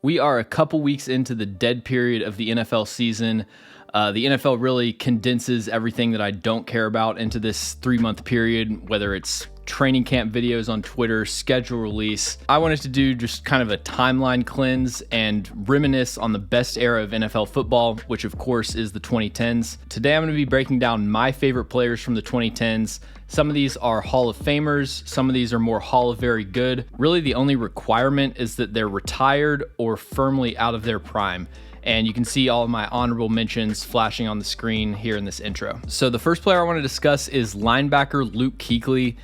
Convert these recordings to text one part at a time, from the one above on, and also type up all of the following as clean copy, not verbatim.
We are a couple weeks into the dead period of the NFL season. The NFL really condenses everything that I don't care about into this 3-month period, whether it's training camp videos on Twitter, schedule release. I wanted to do just kind of a timeline cleanse and reminisce on the best era of NFL football, which of course is the 2010s. Today I'm going to be breaking down my favorite players from the 2010s. Some of these are Hall of Famers, some of these are more Hall of Very Good. Really the only requirement is that they're retired or firmly out of their prime. And you can see all of my honorable mentions flashing on the screen here in this intro. So the first player I want to discuss is linebacker Luke Kuechly.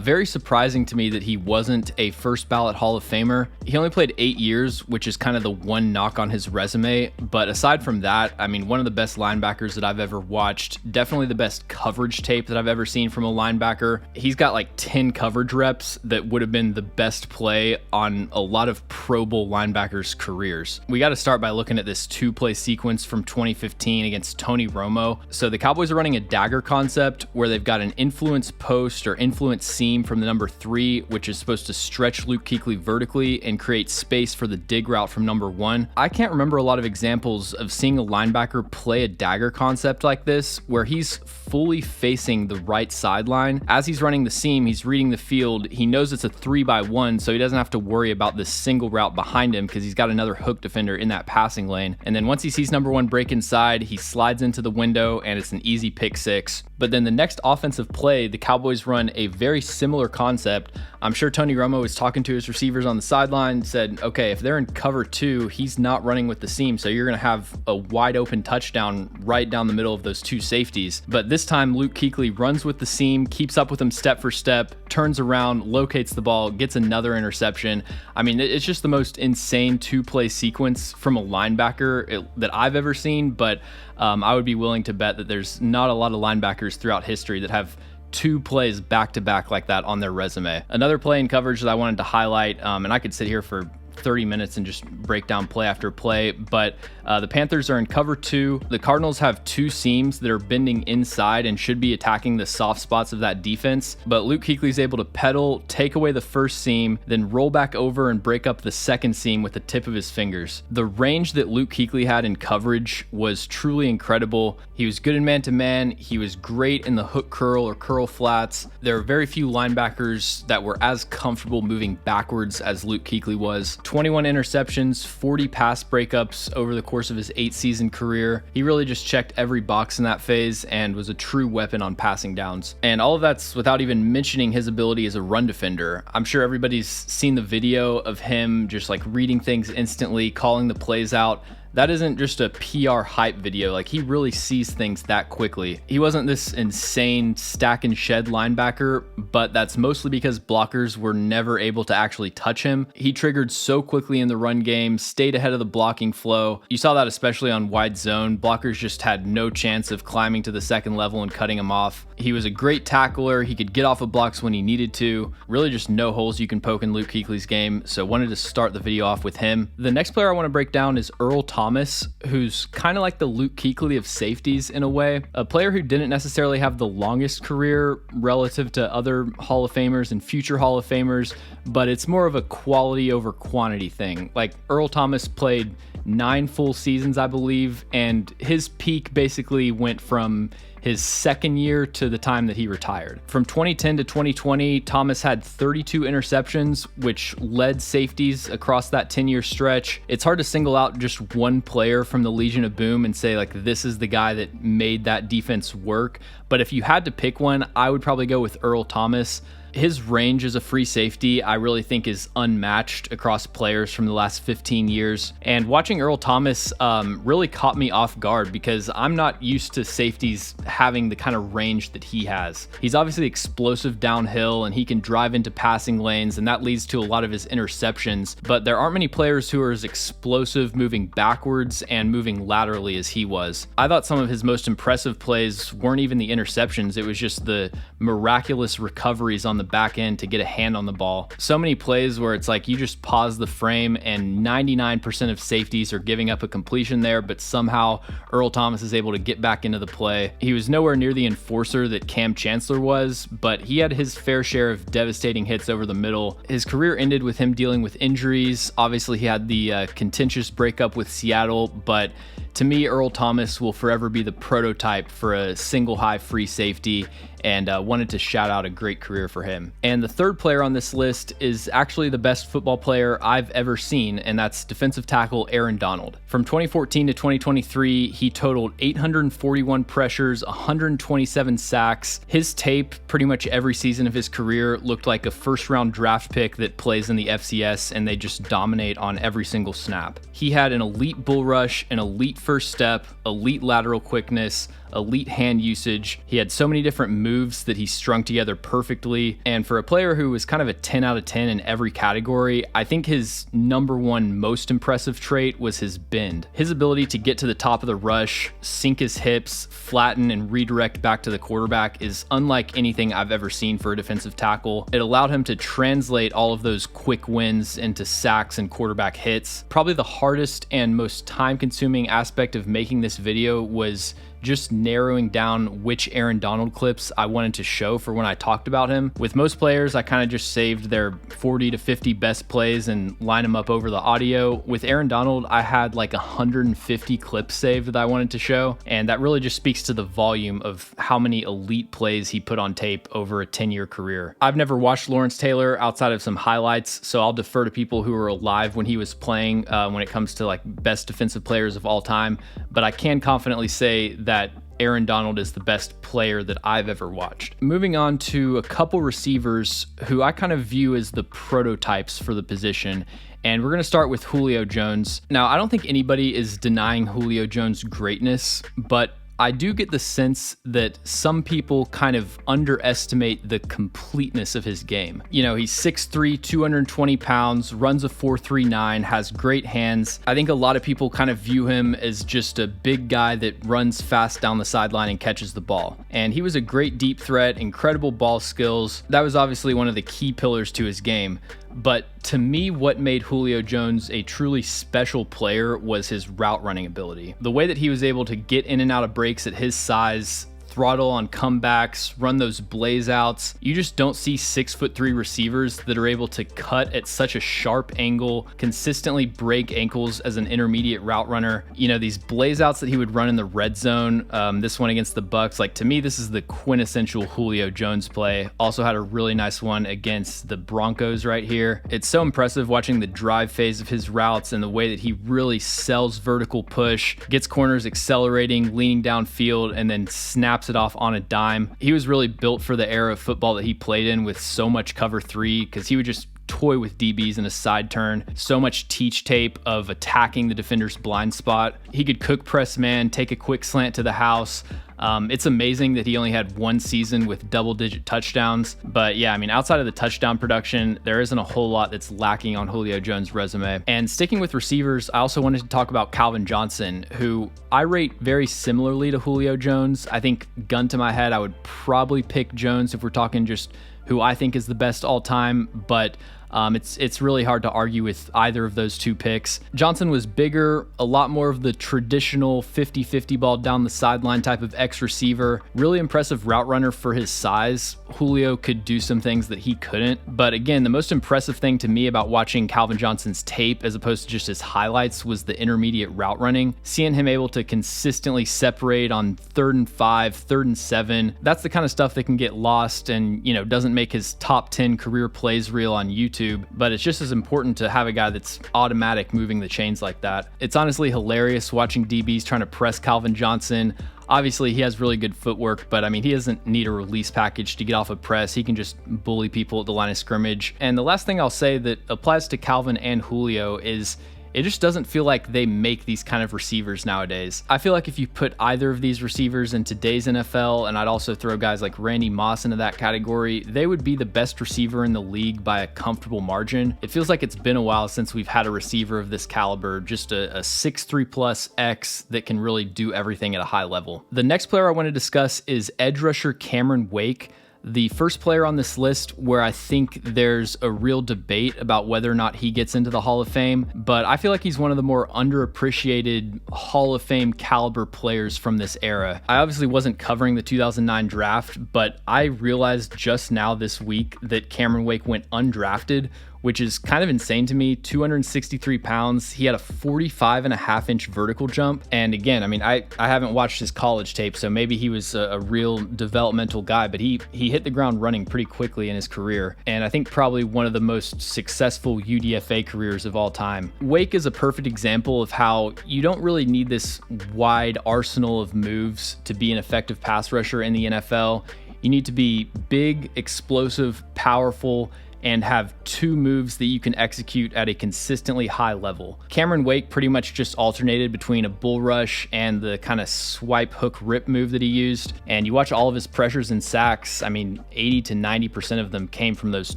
Very surprising to me that he wasn't a first ballot Hall of Famer. He only played 8 years, which is kind of the one knock on his resume. But aside from that, I mean, one of the best linebackers that I've ever watched, definitely the best coverage tape that I've ever seen from a linebacker. He's got like 10 coverage reps that would have been the best play on a lot of Pro Bowl linebackers' careers. We got to start by looking at this 2-play sequence from 2015 against Tony Romo. So the Cowboys are running a dagger concept where they've got an influence post or influence seam from the number 3, which is supposed to stretch Luke Kuechly vertically and create space for the dig route from number 1. I can't remember a lot of examples of seeing a linebacker play a dagger concept like this, where he's fully facing the right sideline. As he's running the seam, he's reading the field. He knows it's a 3-by-1, so he doesn't have to worry about this single route behind him because he's got another hook defender in that passing lane. And then once he sees number 1 break inside, he slides into the window and it's an easy pick 6. But then the next offensive play, the Cowboys run a very similar concept. I'm sure Tony Romo was talking to his receivers on the sideline, said, okay, if they're in cover 2, he's not running with the seam, so you're going to have a wide open touchdown right down the middle of those 2 safeties. But this time, Luke Kuechly runs with the seam, keeps up with him step for step, turns around, locates the ball, gets another interception. I mean, it's just the most insane 2-play sequence from a linebacker that I've ever seen, but I would be willing to bet that there's not a lot of linebackers throughout history that have 2 plays back-to-back like that on their resume. Another play in coverage that I wanted to highlight, and I could sit here for 30 minutes and just break down play after play, but the Panthers are in cover 2. The Cardinals have 2 seams that are bending inside and should be attacking the soft spots of that defense, but Luke Kuechly is able to pedal, take away the first seam, then roll back over and break up the second seam with the tip of his fingers. The range that Luke Kuechly had in coverage was truly incredible. He was good in man-to-man. He was great in the hook curl or curl flats. There are very few linebackers that were as comfortable moving backwards as Luke Kuechly was. 21 interceptions, 40 pass breakups over the course of his 8-season career. He really just checked every box in that phase and was a true weapon on passing downs. And all of that's without even mentioning his ability as a run defender. I'm sure everybody's seen the video of him just like reading things instantly, calling the plays out. That isn't just a PR hype video. Like, he really sees things that quickly. He wasn't this insane stack and shed linebacker, but that's mostly because blockers were never able to actually touch him. He triggered so quickly in the run game, stayed ahead of the blocking flow. You saw that especially on wide zone. Blockers just had no chance of climbing to the second level and cutting him off. He was a great tackler. He could get off of blocks when he needed to. Really just no holes you can poke in Luke Kuechly's game, so wanted to start the video off with him. The next player I want to break down is Earl Thomas, who's kind of like the Luke Kuechly of safeties in a way. A player who didn't necessarily have the longest career relative to other Hall of Famers and future Hall of Famers, but it's more of a quality over quantity thing. Like, Earl Thomas played 9 full seasons, I believe, and his peak basically went from his second year to the time that he retired. From 2010 to 2020, Thomas had 32 interceptions, which led safeties across that 10-year stretch. It's hard to single out just one player from the Legion of Boom and say, like, this is the guy that made that defense work. But if you had to pick one, I would probably go with Earl Thomas. His range as a free safety, I really think, is unmatched across players from the last 15 years. And watching Earl Thomas really caught me off guard because I'm not used to safeties having the kind of range that he has. He's obviously explosive downhill and he can drive into passing lanes, and that leads to a lot of his interceptions. But there aren't many players who are as explosive moving backwards and moving laterally as he was. I thought some of his most impressive plays weren't even the interceptions. It was just the miraculous recoveries on the the back end to get a hand on the ball. So many plays where it's like you just pause the frame and 99% of safeties are giving up a completion there, but somehow Earl Thomas is able to get back into the play. He was nowhere near the enforcer that Cam Chancellor was, but he had his fair share of devastating hits over the middle. His career ended with him dealing with injuries. Obviously, he had the contentious breakup with Seattle, but to me, Earl Thomas will forever be the prototype for a single high free safety, and wanted to shout out a great career for him. And the third player on this list is actually the best football player I've ever seen, and that's defensive tackle Aaron Donald. From 2014 to 2023, he totaled 841 pressures, 127 sacks. His tape, pretty much every season of his career, looked like a first-round draft pick that plays in the FCS, and they just dominate on every single snap. He had an elite bull rush, an elite first step, elite lateral quickness, elite hand usage. He had so many different moves that he strung together perfectly. And for a player who was kind of a 10 out of 10 in every category, I think his number one most impressive trait was his bend. His ability to get to the top of the rush, sink his hips, flatten and redirect back to the quarterback is unlike anything I've ever seen for a defensive tackle. It allowed him to translate all of those quick wins into sacks and quarterback hits. Probably the hardest and most time-consuming aspect of making this video was just narrowing down which Aaron Donald clips I wanted to show for when I talked about him. With most players, I kind of just saved their 40 to 50 best plays and line them up over the audio. With Aaron Donald, I had like 150 clips saved that I wanted to show, and that really just speaks to the volume of how many elite plays he put on tape over a 10-year career. I've never watched Lawrence Taylor outside of some highlights, so I'll defer to people who were alive when he was playing when it comes to like best defensive players of all time, but I can confidently say that Aaron Donald is the best player that I've ever watched. Moving on to a couple receivers who I kind of view as the prototypes for the position. And we're going to start with Julio Jones. Now, I don't think anybody is denying Julio Jones' greatness, but I do get the sense that some people kind of underestimate the completeness of his game. You know, he's 6'3", 220 pounds, runs a 4.39, has great hands. I think a lot of people kind of view him as just a big guy that runs fast down the sideline and catches the ball. And he was a great deep threat, incredible ball skills. That was obviously one of the key pillars to his game. But to me, what made Julio Jones a truly special player was his route running ability. The way that he was able to get in and out of breaks at his size, throttle on comebacks, run those blaze outs. You just don't see 6'3" receivers that are able to cut at such a sharp angle, consistently break ankles as an intermediate route runner. You know, these blaze outs that he would run in the red zone, this one against the Bucks, like to me, this is the quintessential Julio Jones play. Also had a really nice one against the Broncos right here. It's so impressive watching the drive phase of his routes and the way that he really sells vertical push, gets corners accelerating, leaning downfield, and then snaps it off on a dime. He was really built for the era of football that he played in with so much cover three, because he would just toy with DBs in a side turn. So much teach tape of attacking the defender's blind spot. He could cook press man, take a quick slant to the house. It's amazing that he only had one season with double-digit touchdowns. But yeah, I mean, outside of the touchdown production, there isn't a whole lot that's lacking on Julio Jones' resume. And sticking with receivers, I also wanted to talk about Calvin Johnson, who I rate very similarly to Julio Jones. I think, gun to my head, I would probably pick Jones if we're talking just who I think is the best all time, but it's really hard to argue with either of those two picks. Johnson was bigger, a lot more of the traditional 50-50 ball down the sideline type of X receiver. Really impressive route runner for his size. Julio could do some things that he couldn't. But again, the most impressive thing to me about watching Calvin Johnson's tape as opposed to just his highlights was the intermediate route running. Seeing him able to consistently separate on 3rd and 5, 3rd and 7. That's the kind of stuff that can get lost and, you know, doesn't make his top 10 career plays reel on YouTube. But it's just as important to have a guy that's automatic moving the chains like that. It's honestly hilarious watching DBs trying to press Calvin Johnson. Obviously, he has really good footwork, but I mean, he doesn't need a release package to get off a press. He can just bully people at the line of scrimmage. And the last thing I'll say that applies to Calvin and Julio is it just doesn't feel like they make these kind of receivers nowadays. I feel like if you put either of these receivers in today's NFL, and I'd also throw guys like Randy Moss into that category, they would be the best receiver in the league by a comfortable margin. It feels like it's been a while since we've had a receiver of this caliber, just a 6'3 plus X that can really do everything at a high level. The next player I want to discuss is edge rusher Cameron Wake. The first player on this list where I think there's a real debate about whether or not he gets into the Hall of Fame, but I feel like he's one of the more underappreciated Hall of Fame caliber players from this era. I obviously wasn't covering the 2009 draft, but I realized just now this week that Cameron Wake went undrafted, which is kind of insane to me. 263 pounds. He had a 45.5-inch vertical jump. And again, I mean, I haven't watched his college tape, so maybe he was a real developmental guy, but he hit the ground running pretty quickly in his career. And I think probably one of the most successful UDFA careers of all time. Wake is a perfect example of how you don't really need this wide arsenal of moves to be an effective pass rusher in the NFL. You need to be big, explosive, powerful, and have two moves that you can execute at a consistently high level. Cameron Wake pretty much just alternated between a bull rush and the kind of swipe hook rip move that he used. And you watch all of his pressures and sacks, I mean, 80 to 90% of them came from those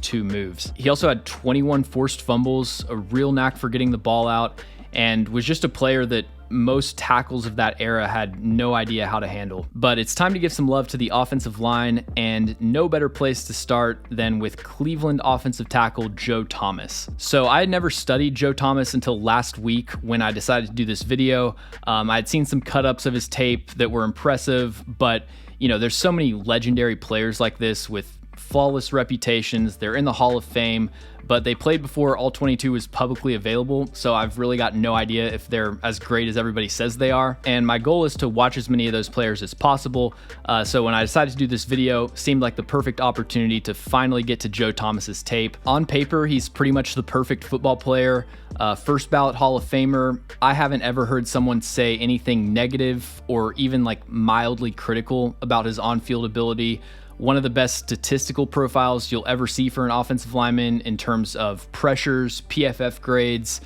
two moves. He also had 21 forced fumbles, a real knack for getting the ball out, and was just a player that most tackles of that era had no idea how to handle. But it's time to give some love to the offensive line, and no better place to start than with Cleveland offensive tackle Joe Thomas. So I had never studied Joe Thomas until last week when I decided to do this video. I had seen some cut-ups of his tape that were impressive, but you know, there's so many legendary players like this with flawless reputations. They're in the Hall of Fame, but they played before all 22 was publicly available, so I've really got no idea if they're as great as everybody says they are. And my goal is to watch as many of those players as possible. So when I decided to do this video, seemed like the perfect opportunity to finally get to Joe Thomas's tape. On paper, he's pretty much the perfect football player, first ballot Hall of Famer. I haven't ever heard someone say anything negative or even like mildly critical about his on-field ability. One of the best statistical profiles you'll ever see for an offensive lineman in terms of pressures, PFF grades,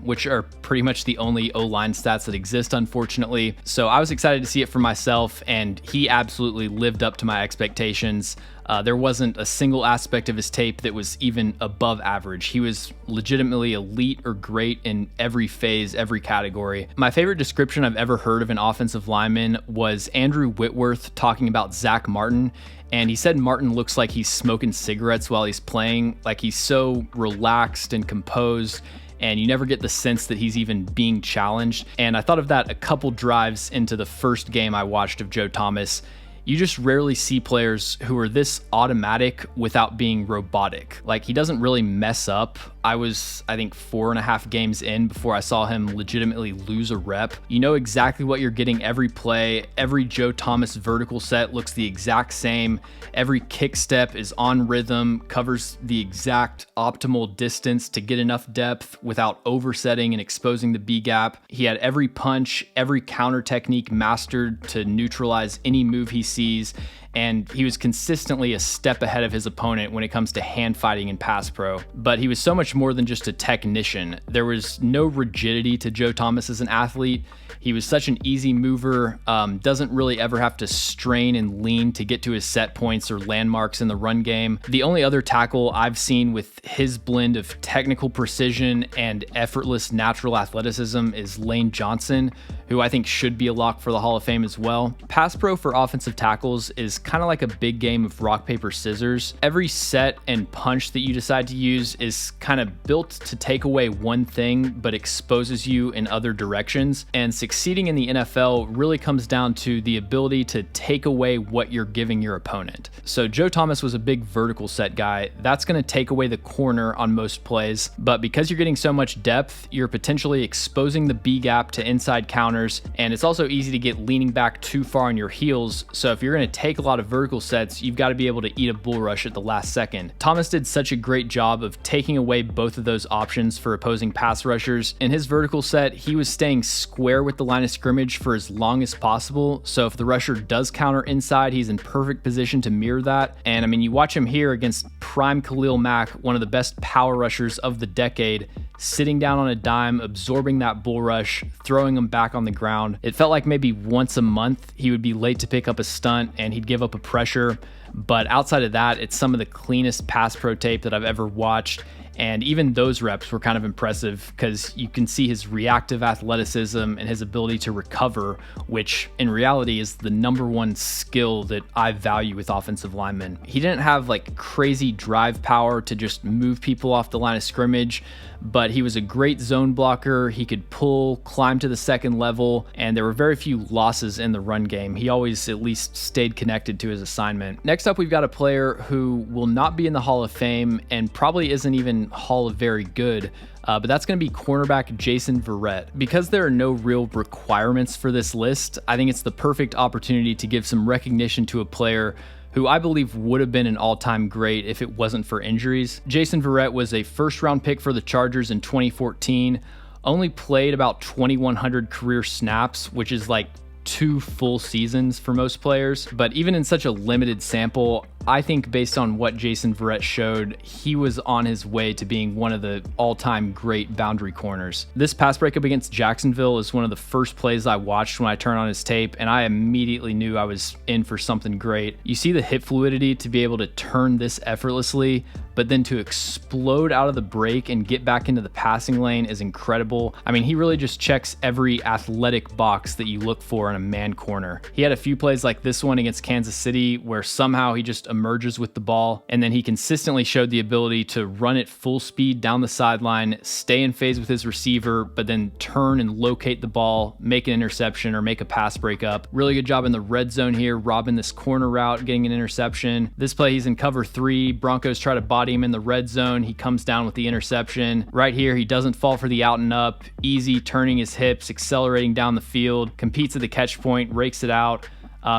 which are pretty much the only O-line stats that exist, unfortunately. So I was excited to see it for myself, and he absolutely lived up to my expectations. There wasn't a single aspect of his tape that was even above average. He was legitimately elite or great in every phase, every category. My favorite description I've ever heard of an offensive lineman was Andrew Whitworth talking about Zach Martin. And he said Martin looks like he's smoking cigarettes while he's playing, like he's so relaxed and composed, and you never get the sense that he's even being challenged. And I thought of that a couple drives into the first game I watched of Joe Thomas. You just rarely see players who are this automatic without being robotic. Like, he doesn't really mess up. I was, I think, 4.5 games in before I saw him legitimately lose a rep. You know exactly what you're getting every play. Every Joe Thomas vertical set looks the exact same. Every kick step is on rhythm, covers the exact optimal distance to get enough depth without oversetting and exposing the B gap. He had every punch, every counter technique mastered to neutralize any move he sees, and he was consistently a step ahead of his opponent when it comes to hand fighting in pass pro. But he was so much more than just a technician. There was no rigidity to Joe Thomas as an athlete. He was such an easy mover, doesn't really ever have to strain and lean to get to his set points or landmarks in the run game. The only other tackle I've seen with his blend of technical precision and effortless natural athleticism is Lane Johnson, who I think should be a lock for the Hall of Fame as well. Pass pro for offensive tackles is kind of like a big game of rock, paper, scissors. Every set and punch that you decide to use is kind of built to take away one thing, but exposes you in other directions. And succeeding in the NFL really comes down to the ability to take away what you're giving your opponent. So Joe Thomas was a big vertical set guy. That's going to take away the corner on most plays, but because you're getting so much depth, you're potentially exposing the B gap to inside counters, and it's also easy to get leaning back too far on your heels. So if you're going to take a lot of vertical sets, you've got to be able to eat a bull rush at the last second. Thomas did such a great job of taking away both of those options for opposing pass rushers. In his vertical set, he was staying square with the line of scrimmage for as long as possible. So if the rusher does counter inside, he's in perfect position to mirror that. And I mean, you watch him here against prime Khalil Mack, one of the best power rushers of the decade, sitting down on a dime, absorbing that bull rush, throwing him back on the ground. It felt like maybe once a month he would be late to pick up a stunt and he'd give up a pressure. But outside of that, it's some of the cleanest pass pro tape that I've ever watched. And even those reps were kind of impressive because you can see his reactive athleticism and his ability to recover, which in reality is the number one skill that I value with offensive linemen. He didn't have like crazy drive power to just move people off the line of scrimmage, but he was a great zone blocker. He could pull, climb to the second level, and there were very few losses in the run game. He always at least stayed connected to his assignment. Next up, we've got a player who will not be in the Hall of Fame and probably isn't even Hall of Very Good, but that's going to be cornerback Jason Verrett. Because there are no real requirements for this list, I think it's the perfect opportunity to give some recognition to a player who I believe would have been an all-time great if it wasn't for injuries. Jason Verrett was a first-round pick for the Chargers in 2014, only played about 2,100 career snaps, which is like 2 full seasons for most players. But even in such a limited sample, I think based on what Jason Verrett showed, he was on his way to being one of the all-time great boundary corners. This pass breakup against Jacksonville is one of the first plays I watched when I turned on his tape, and I immediately knew I was in for something great. You see the hip fluidity to be able to turn this effortlessly, but then to explode out of the break and get back into the passing lane is incredible. I mean, he really just checks every athletic box that you look for in a man corner. He had a few plays like this one against Kansas City where somehow he just emerges with the ball, and then he consistently showed the ability to run at full speed down the sideline, stay in phase with his receiver, but then turn and locate the ball, make an interception or make a pass breakup. Really good job in the red zone here, robbing this corner route, getting an interception. This play, he's in cover 3. Broncos try to body him in the red zone. He comes down with the interception. Right here, he doesn't fall for the out and up. Easy, turning his hips, accelerating down the field, competes at the catch point, rakes it out.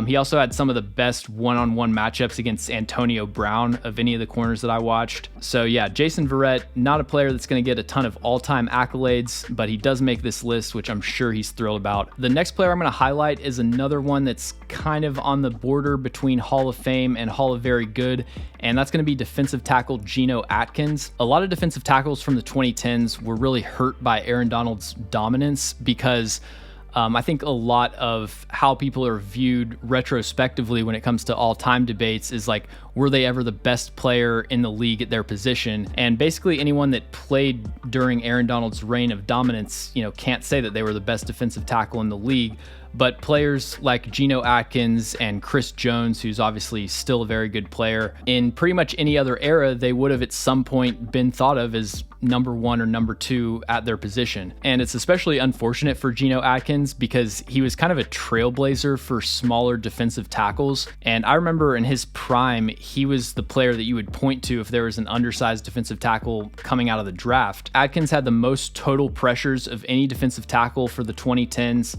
He also had some of the best one-on-one matchups against Antonio Brown of any of the corners that I watched. So yeah, Jason Verrett, not a player that's going to get a ton of all-time accolades, but he does make this list, which I'm sure he's thrilled about. The next player I'm going to highlight is another one that's kind of on the border between Hall of Fame and Hall of Very Good, and that's going to be defensive tackle Geno Atkins. A lot of defensive tackles from the 2010s were really hurt by Aaron Donald's dominance because I think a lot of how people are viewed retrospectively when it comes to all-time debates is like, were they ever the best player in the league at their position? And basically anyone that played during Aaron Donald's reign of dominance, can't say that they were the best defensive tackle in the league. But players like Geno Atkins and Chris Jones, who's obviously still a very good player, in pretty much any other era, they would have at some point been thought of as number 1 or number 2 at their position. And it's especially unfortunate for Geno Atkins because he was kind of a trailblazer for smaller defensive tackles. And I remember in his prime, he was the player that you would point to if there was an undersized defensive tackle coming out of the draft. Atkins had the most total pressures of any defensive tackle for the 2010s.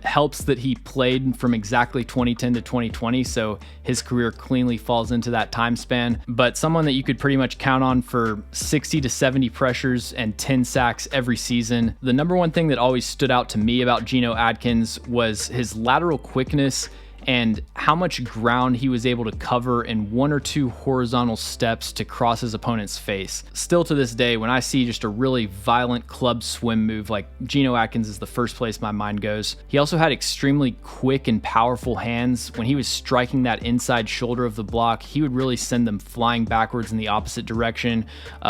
Helps that he played from exactly 2010 to 2020, so his career cleanly falls into that time span. But someone that you could pretty much count on for 60 to 70 pressures and 10 sacks every season. The number one thing that always stood out to me about Geno Atkins was his lateral quickness and how much ground he was able to cover in 1 or 2 horizontal steps to cross his opponent's face. Still to this day, when I see just a really violent club swim move like Geno Atkins is the first place my mind goes. He also had extremely quick and powerful hands. When he was striking that inside shoulder of the block, he would really send them flying backwards in the opposite direction,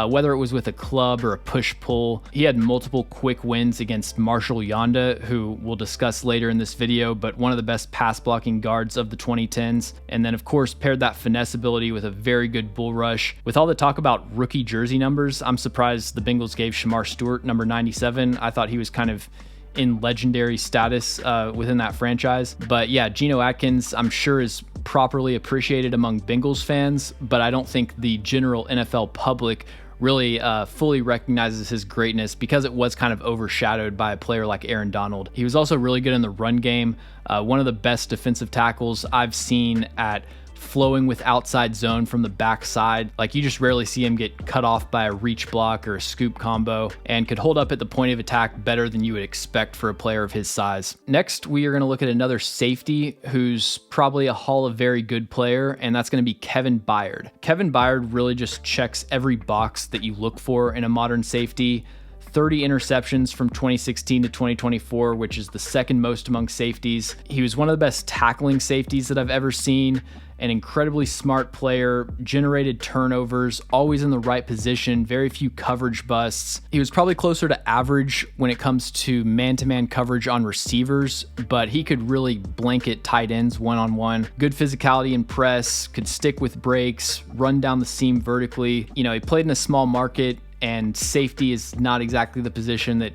whether it was with a club or a push-pull. He had multiple quick wins against Marshal Yanda, who we'll discuss later in this video, but one of the best pass blocking guards of the 2010s. And then of course paired that finesse ability with a very good bull rush. With all the talk about rookie jersey numbers, I'm surprised the Bengals gave Shamar Stewart number 97. I thought he was kind of in legendary status within that franchise. But yeah, Geno Atkins, I'm sure is properly appreciated among Bengals fans, but I don't think the general NFL public really fully recognizes his greatness because it was kind of overshadowed by a player like Aaron Donald. He was also really good in the run game, one of the best defensive tackles I've seen at flowing with outside zone from the backside. Like, you just rarely see him get cut off by a reach block or a scoop combo, and could hold up at the point of attack better than you would expect for a player of his size. Next, we are going to look at another safety who's probably a Hall of Very Good player, and that's going to be Kevin Byard. Kevin Byard really just checks every box that you look for in a modern safety. 30 interceptions from 2016 to 2024, which is the second most among safeties. He was one of the best tackling safeties that I've ever seen. An incredibly smart player, generated turnovers, always in the right position, very few coverage busts. He was probably closer to average when it comes to man-to-man coverage on receivers, but he could really blanket tight ends one-on-one. Good physicality and press, could stick with breaks, run down the seam vertically. You know, he played in a small market, and safety is not exactly the position that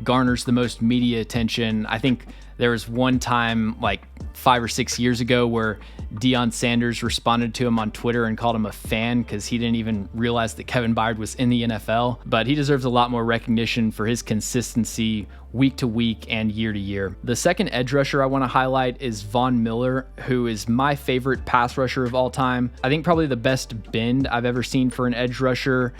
garners the most media attention. I think there was one time like 5 or 6 years ago where Deion Sanders responded to him on Twitter and called him a fan because he didn't even realize that Kevin Byard was in the NFL. But he deserves a lot more recognition for his consistency week to week and year to year. The second edge rusher I want to highlight is Von Miller, who is my favorite pass rusher of all time. I think probably the best bend I've ever seen for an edge rusher.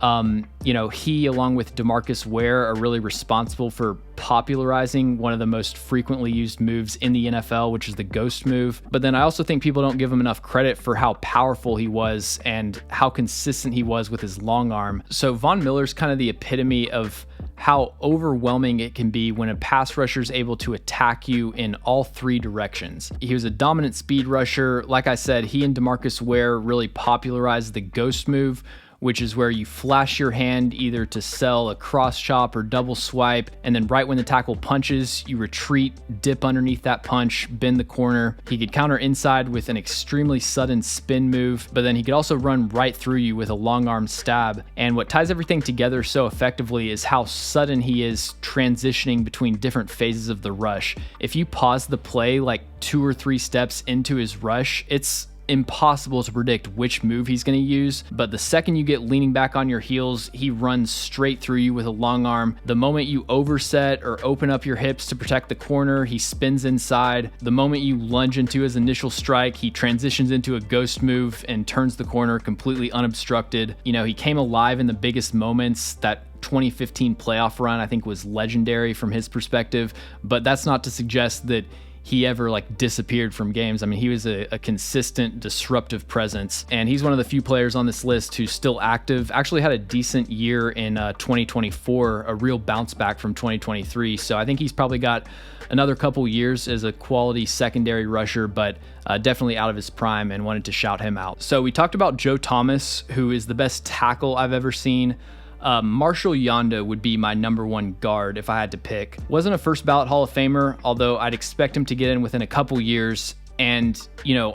He, along with DeMarcus Ware, are really responsible for popularizing one of the most frequently used moves in the NFL, which is the ghost move. But then I also think people don't give him enough credit for how powerful he was and how consistent he was with his long arm. So Von Miller's kind of the epitome of how overwhelming it can be when a pass rusher is able to attack you in all three directions. He was a dominant speed rusher. Like I said, he and DeMarcus Ware really popularized the ghost move, which is where you flash your hand either to sell a cross chop or double swipe, and then right when the tackle punches, you retreat, dip underneath that punch, bend the corner. He could counter inside with an extremely sudden spin move, but then he could also run right through you with a long arm stab. And what ties everything together so effectively is how sudden he is transitioning between different phases of the rush. If you pause the play like 2 or 3 steps into his rush, it's impossible to predict which move he's going to use, but the second you get leaning back on your heels, he runs straight through you with a long arm. The moment you overset or open up your hips to protect the corner, he spins inside. The moment you lunge into his initial strike, he transitions into a ghost move and turns the corner completely unobstructed. You know, he came alive in the biggest moments. That 2015 playoff run, I think, was legendary from his perspective, but that's not to suggest that he ever disappeared from games. I mean, he was a consistent, disruptive presence, and he's one of the few players on this list who's still active. Actually had a decent year in 2024, a real bounce back from 2023. So I think he's probably got another couple years as a quality secondary rusher, but definitely out of his prime, and wanted to shout him out. So we talked about Joe Thomas, who is the best tackle I've ever seen. Marshal Yanda would be my number one guard if I had to pick. Wasn't a first ballot Hall of Famer, although I'd expect him to get in within a couple years. And,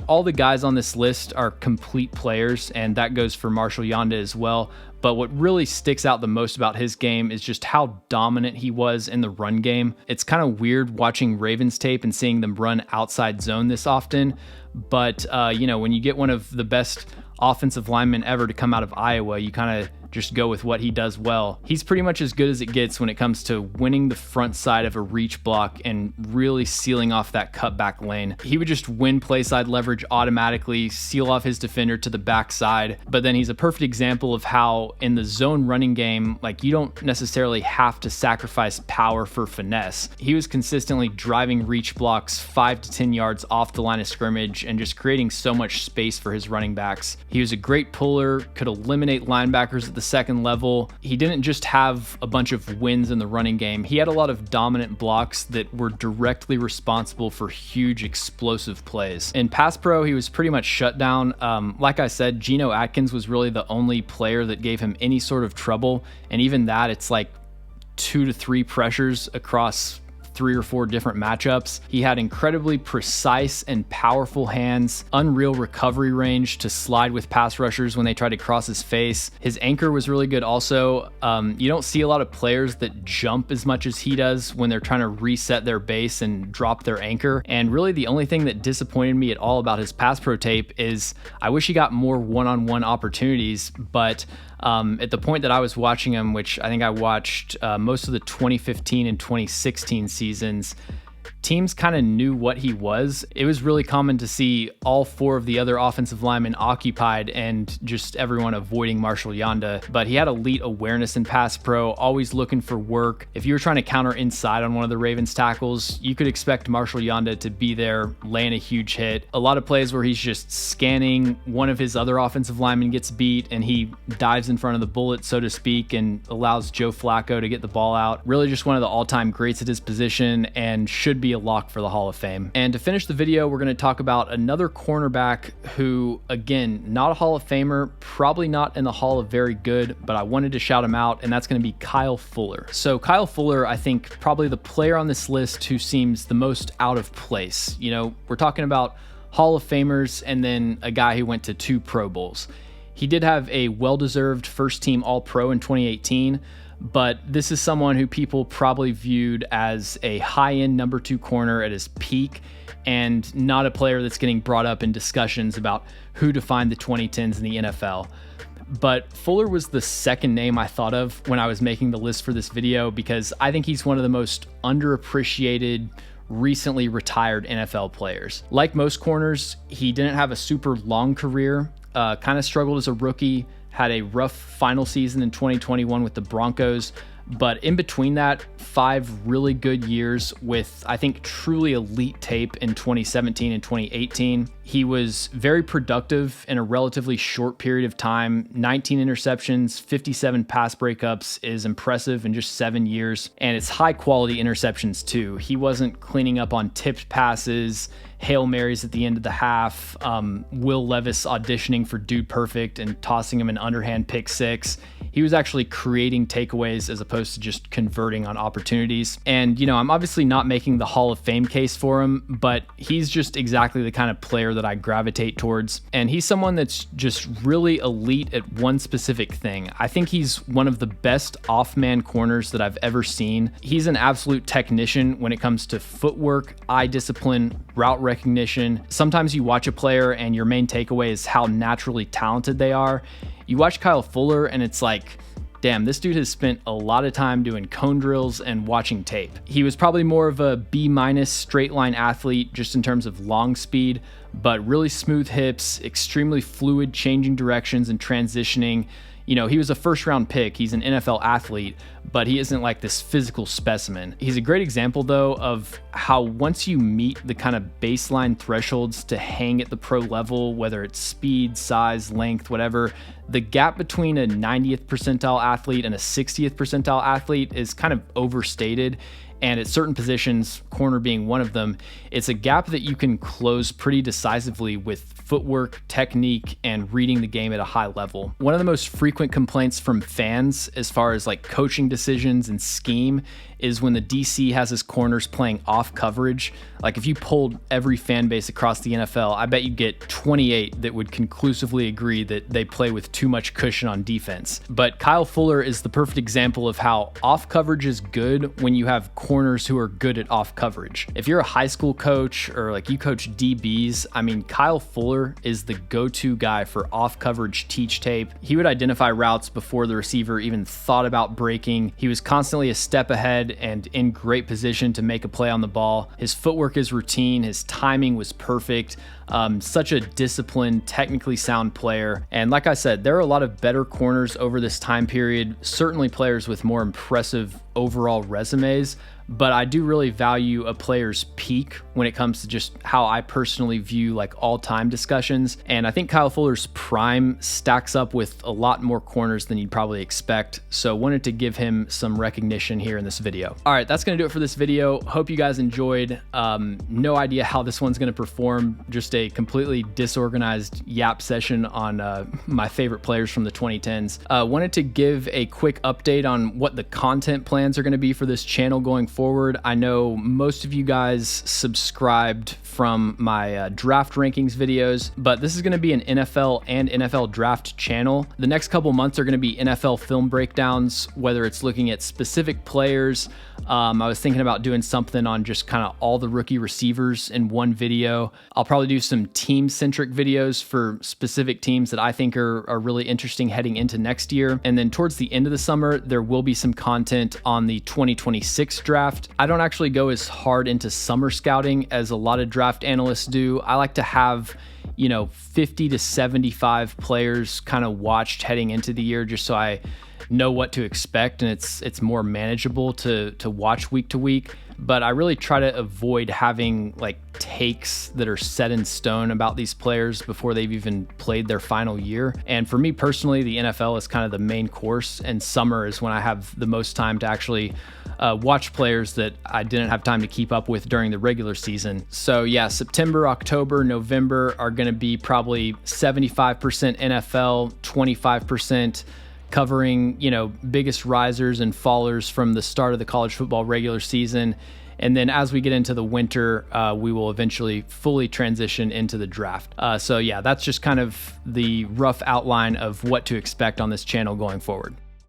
all the guys on this list are complete players, and that goes for Marshal Yanda as well. But what really sticks out the most about his game is just how dominant he was in the run game. It's kind of weird watching Ravens tape and seeing them run outside zone this often. But, when you get one of the best offensive linemen ever to come out of Iowa, you kind of just go with what he does well. He's pretty much as good as it gets when it comes to winning the front side of a reach block and really sealing off that cutback lane. He would just win play side leverage automatically, seal off his defender to the backside. But then he's a perfect example of how in the zone running game, you don't necessarily have to sacrifice power for finesse. He was consistently driving reach blocks 5 to 10 yards off the line of scrimmage and just creating so much space for his running backs. He was a great puller, could eliminate linebackers at the second level. He didn't just have a bunch of wins in the running game. He had a lot of dominant blocks that were directly responsible for huge explosive plays. In pass pro, he was pretty much shut down. Like I said, Geno Atkins was really the only player that gave him any sort of trouble. And even that, it's 2 to 3 pressures across 3 or 4 different matchups. He had incredibly precise and powerful hands, unreal recovery range to slide with pass rushers when they tried to cross his face. His anchor was really good also. You don't see a lot of players that jump as much as he does when they're trying to reset their base and drop their anchor. And really the only thing that disappointed me at all about his pass pro tape is I wish he got more one-on-one opportunities, but at the point that I was watching him, which I think I watched most of the 2015 and 2016 seasons, teams kind of knew what he was. It was really common to see all 4 of the other offensive linemen occupied and just everyone avoiding Marshal Yanda. But he had elite awareness in pass pro, always looking for work. If you were trying to counter inside on one of the Ravens tackles, you could expect Marshal Yanda to be there laying a huge hit. A lot of plays where he's just scanning, one of his other offensive linemen gets beat and he dives in front of the bullet, so to speak, and allows Joe Flacco to get the ball out. Really just one of the all-time greats at his position and should be a lock for the Hall of Fame. And to finish the video, we're going to talk about another cornerback who, again, not a Hall of Famer, probably not in the Hall of Very Good, but I wanted to shout him out, and that's going to be Kyle Fuller. So Kyle Fuller, I think probably the player on this list who seems the most out of place. You know, we're talking about Hall of Famers and then a guy who went to 2 Pro Bowls. He did have a well-deserved first-team All-Pro in 2018, but this is someone who people probably viewed as a high-end number 2 corner at his peak and not a player that's getting brought up in discussions about who defined the 2010s in the NFL. But Fuller was the second name I thought of when I was making the list for this video because I think he's one of the most underappreciated, recently retired NFL players. Like most corners, he didn't have a super long career, kind of struggled as a rookie, had a rough final season in 2021 with the Broncos, but in between that, 5 really good years with, I think, truly elite tape in 2017 and 2018. He was very productive in a relatively short period of time. 19 interceptions, 57 pass breakups is impressive in just 7 years, and it's high quality interceptions too. He wasn't cleaning up on tipped passes, Hail Marys at the end of the half, Will Levis auditioning for Dude Perfect and tossing him an underhand pick 6. He was actually creating takeaways as opposed to just converting on opportunities. And, you know, I'm obviously not making the Hall of Fame case for him, but he's just exactly the kind of player that I gravitate towards. And he's someone that's just really elite at one specific thing. I think he's one of the best off-man corners that I've ever seen. He's an absolute technician when it comes to footwork, eye discipline, route recognition. Sometimes you watch a player and your main takeaway is how naturally talented they are. You watch Kyle Fuller and it's like, damn, this dude has spent a lot of time doing cone drills and watching tape. He was probably more of a B- straight line athlete just in terms of long speed, but really smooth hips, extremely fluid changing directions and transitioning. You know, he was a first-round pick. He's an NFL athlete, but he isn't like this physical specimen. He's a great example, though, of how once you meet the kind of baseline thresholds to hang at the pro level, whether it's speed, size, length, whatever, the gap between a 90th percentile athlete and a 60th percentile athlete is kind of overstated. And at certain positions, corner being one of them, it's a gap that you can close pretty decisively with footwork, technique, and reading the game at a high level. One of the most frequent complaints from fans as far as like coaching decisions and scheme is when the DC has his corners playing off coverage. Like if you polled every fan base across the NFL, I bet you'd get 28 that would conclusively agree that they play with too much cushion on defense. But Kyle Fuller is the perfect example of how off coverage is good when you have corners who are good at off coverage. If you're a high school coach or like you coach DBs, I mean, Kyle Fuller is the go-to guy for off coverage teach tape. He would identify routes before the receiver even thought about breaking. He was constantly a step ahead and in great position to make a play on the ball. His footwork is routine. His timing was perfect. Such a disciplined, technically sound player. And like I said, there are a lot of better corners over this time period, certainly players with more impressive overall resumes, but I do really value a player's peak when it comes to just how I personally view like all-time discussions. And I think Kyle Fuller's prime stacks up with a lot more corners than you'd probably expect. So wanted to give him some recognition here in this video. All right, that's gonna do it for this video. Hope you guys enjoyed. No idea how this one's gonna perform. Just a completely disorganized yap session on my favorite players from the 2010s. Wanted to give a quick update on what the content plans are gonna be for this channel going forward. I know most of you guys subscribed from my draft rankings videos, but this is going to be an NFL and NFL draft channel. The next couple months are going to be NFL film breakdowns, whether it's looking at specific players. I was thinking about doing something on just kind of all the rookie receivers in one video. I'll probably do some team-centric videos for specific teams that I think are really interesting heading into next year. And then towards the end of the summer, there will be some content on on the 2026 draft. I don't actually go as hard into summer scouting as a lot of draft analysts do. I like to have 50 to 75 players kind of watched heading into the year, just so I know what to expect, and it's more manageable to watch week to week. But I really try to avoid having like takes that are set in stone about these players before they've even played their final year. And for me personally, the NFL is kind of the main course, and summer is when I have the most time to actually watch players that I didn't have time to keep up with during the regular season. So yeah, September, October, November are going to be probably 75% NFL, 25% covering, biggest risers and fallers from the start of the college football regular season. And then as we get into the winter, we will eventually fully transition into the draft. So yeah, that's just kind of the rough outline of what to expect on this channel going forward.